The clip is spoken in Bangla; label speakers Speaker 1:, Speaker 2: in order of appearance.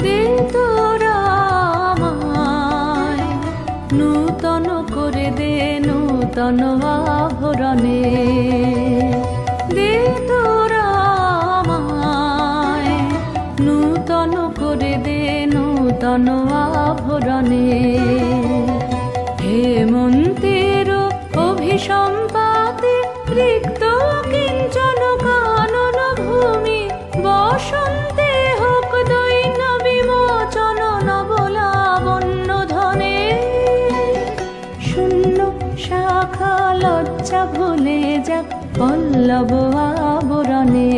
Speaker 1: দে তোরা আমায় নূতন করে দে নূতন আভরণে। দে তোরা আমায় নূতন করে দে নূতন আভরণে। হেমন্তের অভিসম্পাতে রিক্ত কিঞ্চন কানন ভূমি, বসন্তে হোক দৈন্য বিমোচন নবলাবণ্য ধনে। শূন্য শাখা লজ্জা ভুলে যাক পল্লব আবরণে।